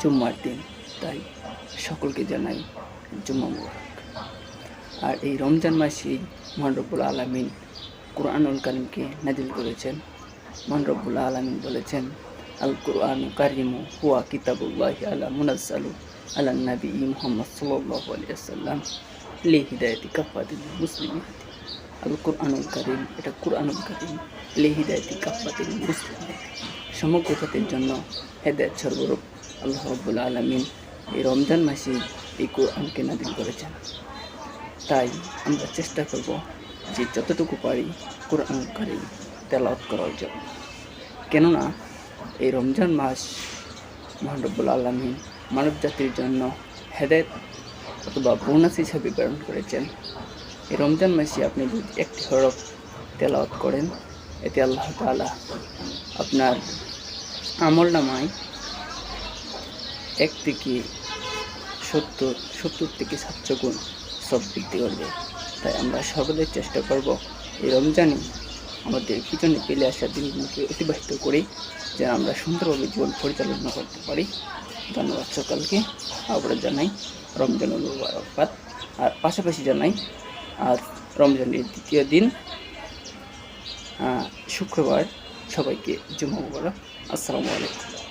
জুম্মার দিন, তাই সকলকে জানাই জুম্মা মুবারক। আর এই রমজান মাসেই মহান রব্বুল আলামিন কুরআনুল কারীমকে নাযিল করেছেন। মহান রব্বুল আলামিন বলেছেন, আল কুরআনু কারিমু হুয়া কিতাবুল্লাহি আলা মুনাজ্জালু আলা নবী মুহাম্মদ সাল্লাল্লাহু আলাইহি ওয়াসাল্লাম লিহিদায়াতি কাফাতিল মুসলিমিন। আল কুরআনুল কারীম, এটা কুরআনুল কারীম লিহিদায়াতি কাফাতিল মুসলিমিন, সমগ্র জাতির জন্য হেদায়েত স্বরূপ আল্লাহ রাব্বুল আলামিন এই রমজান মাসে এই কোরআনকে নাযিল করেছেন। তাই আমরা চেষ্টা করব যে যতটুকু পারি কোরআনুল কারীম তেলাওয়াত করার জন্য। কেননা এই রমজান মাস মহান রব্বুল আলামিন মানব জাতির জন্য হেদায়েত অথবা বোনাস হিসাবে প্রেরণ করেছেন। এই রমজান মাসে আপনি যদি একটি হরফ তেলাওয়াত করেন, এতে আল্লাহ তাআলা আপনার আমলনামায় 1 থেকে 70 থেকে 700 গুণ সব বৃদ্ধি করবে। তাই আমরা সর্বদাই চেষ্টা করব এই রমজানে আমাদের পিছনে ফেলে আসা দিনগুলোকে অতিবাহিত করি, যেন আমরা সুন্দরভাবে জীবন পরিচালনা করতে পারি। ধন্যবাদ সকলকে, আবার জানাই রমজানুল মুবারকবাদ। আর পাশাপাশি জানাই আর রমজানের দ্বিতীয় দিন শুক্রবার সবাইকে জুম্মা মুবারক। আসসালামু আলাইকুম।